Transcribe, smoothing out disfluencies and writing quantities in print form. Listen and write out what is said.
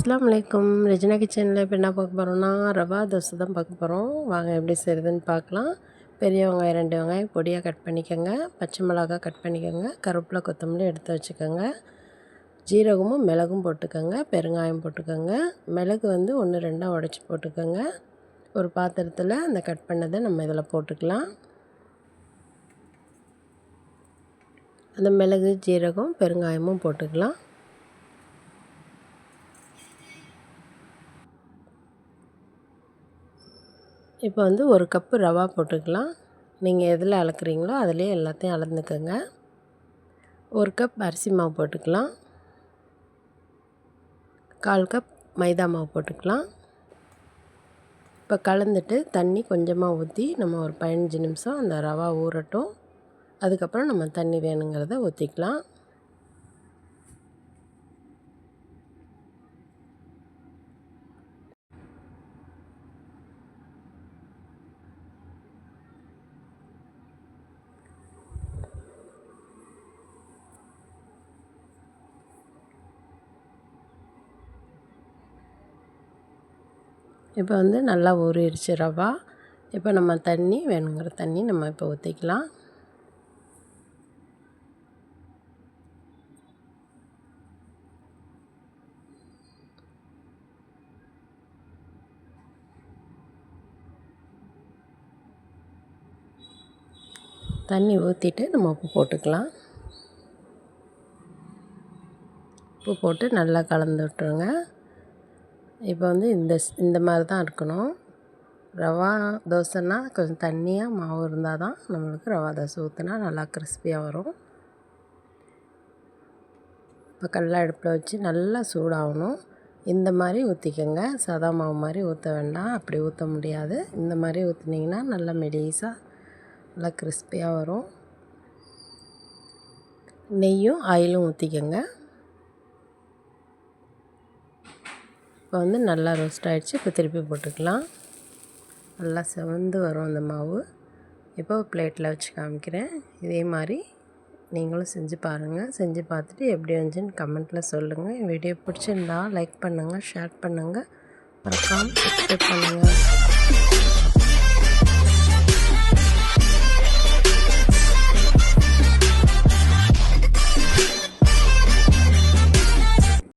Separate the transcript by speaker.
Speaker 1: அஸ்ஸலாமு அலைக்கும். ரெஜினா கிச்சனில் இப்போ என்ன பார்க்க போகிறோம்னா, ரவா தோசை தான் பார்க்க போகிறோம். வாங்க எப்படி செய்கிறதுன்னு பார்க்கலாம். பெரிய வெங்காயம் 2 வெங்காயம் பொடியாக கட் பண்ணிக்கோங்க. பச்சை மிளகா கட் பண்ணிக்கோங்க. கருவேப்பிலை கொத்தமல்லி எடுத்து வச்சுக்கோங்க. ஜீரகமும் மிளகும் போட்டுக்கோங்க. பெருங்காயம் போட்டுக்கோங்க. மிளகு வந்து 1 2 உடச்சி போட்டுக்கோங்க. ஒரு பாத்திரத்தில் அந்த கட் பண்ணதை நம்ம இதில் போட்டுக்கலாம். அந்த மிளகு, ஜீரகம், பெருங்காயமும் போட்டுக்கலாம். இப்போ வந்து 1 கப்பு ரவா போட்டுக்கலாம். நீங்கள் எதில் அளக்குறீங்களோ அதிலே எல்லாத்தையும் அளந்துக்கோங்க. 1 கப் அரிசி மாவு போட்டுக்கலாம். 1/4 கப் மைதா மாவு போட்டுக்கலாம். இப்போ கலந்துட்டு தண்ணி கொஞ்சமாக ஊற்றி நம்ம ஒரு 15 நிமிஷம் அந்த ரவா ஊறட்டும். அதுக்கப்புறம் நம்ம தண்ணி வேணுங்கிறத ஊற்றிக்கலாம். இப்போ வந்து நல்லா ஊறிடுச்சு ரவா. இப்போ நம்ம தண்ணி வேணுங்கிற தண்ணி நம்ம இப்போ ஊற்றிக்கலாம். தண்ணி ஊற்றிட்டு நம்ம உப்பு போட்டுக்கலாம். உப்பு போட்டு நல்லா கலந்து விட்டுருங்க. இப்போ வந்து இந்த மாதிரி தான் இருக்கணும். ரவா தோசைன்னா கொஞ்சம் தண்ணியாக மாவு இருந்தால் தான் நம்மளுக்கு ரவா தோசை ஊற்றினா நல்லா கிறிஸ்பியாக வரும். இப்போ கல்லை அடுப்பில் வச்சு நல்லா சூடாகணும். இந்த மாதிரி ஊற்றிக்கோங்க. சாதா மாவு மாதிரி ஊற்ற வேண்டாம். அப்படி ஊற்ற முடியாது. இந்த மாதிரி ஊற்றினீங்கன்னா நல்லா மெலிசாக நல்லா கிறிஸ்பியாக வரும். நெய்யும் ஆயிலும் ஊற்றிக்கோங்க. இப்போ வந்து நல்லா ரோஸ்ட் ஆகிடுச்சு. இப்போ திருப்பி போட்டுக்கலாம். நல்லா செவந்து வரும் அந்த மாவு. இப்போ பிளேட்டில் வச்சு காமிக்கிறேன். இதே மாதிரி நீங்களும் செஞ்சு பாருங்கள். செஞ்சு பார்த்துட்டு எப்படி வந்துச்சுன்னு கமெண்ட்டில் சொல்லுங்கள். வீடியோ பிடிச்சிருந்தா லைக் பண்ணுங்கள், ஷேர் பண்ணுங்கள், மறக்காமல் சப்ஸ்கிரைப் பண்ணுங்கள்.